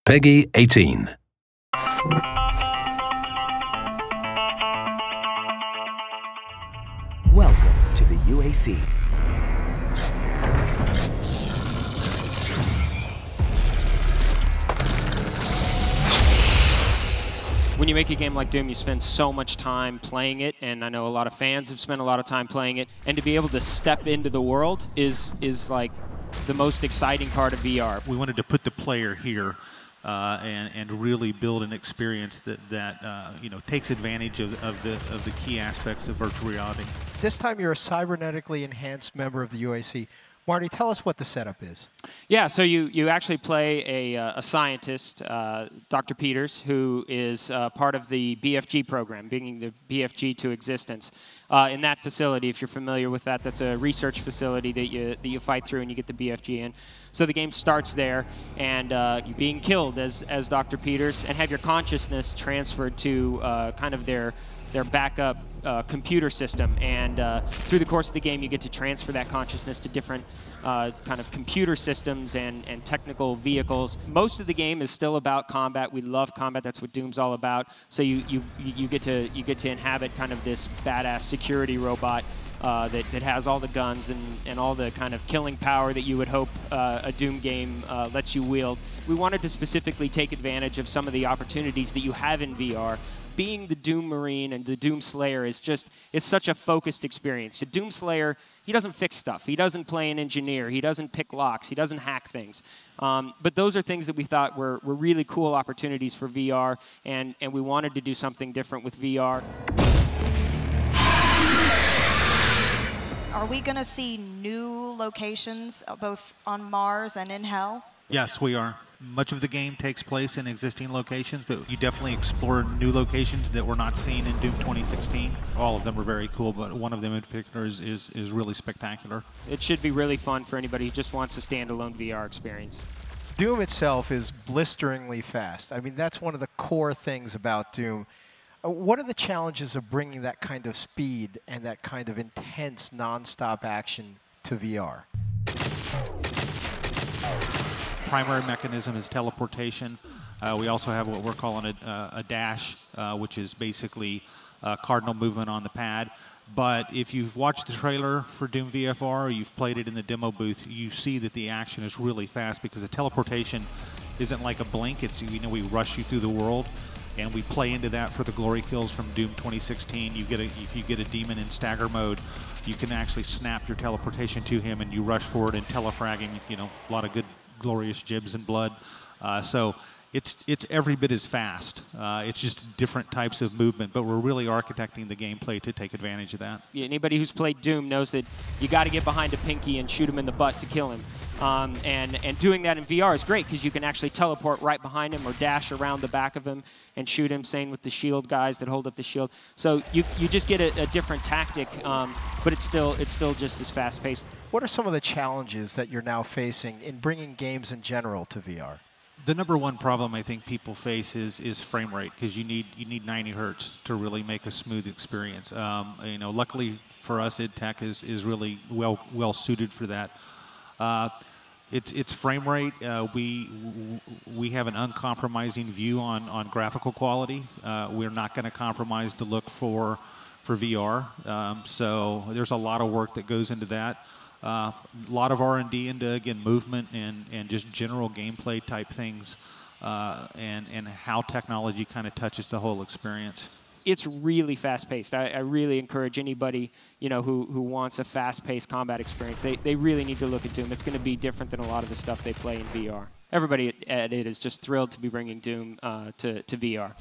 Peggy 18. Welcome to the UAC. When you make a game like Doom, you spend so much time playing it, and I know a lot of fans have spent a lot of time playing it, and to be able to step into the world is like the most exciting part of VR. We wanted to put the player here and really build an experience that you know, takes advantage of the key aspects of virtual reality. This time you're a cybernetically enhanced member of the UAC. Marty, tell us what the setup is. Yeah, so you actually play a scientist, Dr. Peters, who is part of the BFG program, bringing the BFG to existence. In that facility, if you're familiar with that, that's a research facility that you fight through and you get the BFG in. So the game starts there, and you're being killed as Dr. Peters, and have your consciousness transferred to kind of their backup computer system, and through the course of the game you get to transfer that consciousness to different kind of computer systems and technical vehicles. Most of the game is still about combat. We love combat. That's what Doom's all about. So you get to inhabit kind of this badass security robot that has all the guns and all the kind of killing power that you would hope a Doom game lets you wield. We wanted to specifically take advantage of some of the opportunities that you have in VR. Being the Doom Marine and the Doom Slayer is such a focused experience. The Doom Slayer, he doesn't fix stuff. He doesn't play an engineer. He doesn't pick locks. He doesn't hack things. But those are things that we thought were really cool opportunities for VR, and we wanted to do something different with VR. Are we going to see new locations, both on Mars and in Hell? Yes, we are. Much of the game takes place in existing locations, but you definitely explore new locations that were not seen in Doom 2016. All of them are very cool, but one of them in particular is really spectacular. It should be really fun for anybody who just wants a standalone VR experience. Doom itself is blisteringly fast. I mean, that's one of the core things about Doom. What are the challenges of bringing that kind of speed and that kind of intense, non-stop action to VR? Primary mechanism is teleportation. We also have what we're calling a dash, which is basically cardinal movement on the pad. But if you've watched the trailer for Doom VFR or you've played it in the demo booth, you see that the action is really fast because the teleportation isn't like a blink. It's, you know, we rush you through the world, and we play into that for the glory kills from Doom 2016. If you get a demon in stagger mode, you can actually snap your teleportation to him, and you rush forward and telefragging. You know, a lot of good glorious jibs and blood. So it's every bit as fast. It's just different types of movement, but we're really architecting the gameplay to take advantage of that. Yeah, anybody who's played Doom knows that you got to get behind a pinky and shoot him in the butt to kill him. And doing that in VR is great because you can actually teleport right behind him or dash around the back of him and shoot him, same with the shield guys that hold up the shield. So you just get a different tactic, but it's still just as fast-paced. What are some of the challenges that you're now facing in bringing games in general to VR? The number one problem I think people face is frame rate, because you need 90 hertz to really make a smooth experience. You know, luckily for us, id Tech is really well suited for that. It's frame rate. We have an uncompromising view on graphical quality. We're not going to compromise the look for VR. So there's a lot of work that goes into that. A lot of R&D into, again, movement and just general gameplay type things, and how technology kind of touches the whole experience. It's really fast-paced. I really encourage anybody, you know, who wants a fast-paced combat experience. They really need to look at Doom. It's going to be different than a lot of the stuff they play in VR. Everybody at id is just thrilled to be bringing Doom to VR.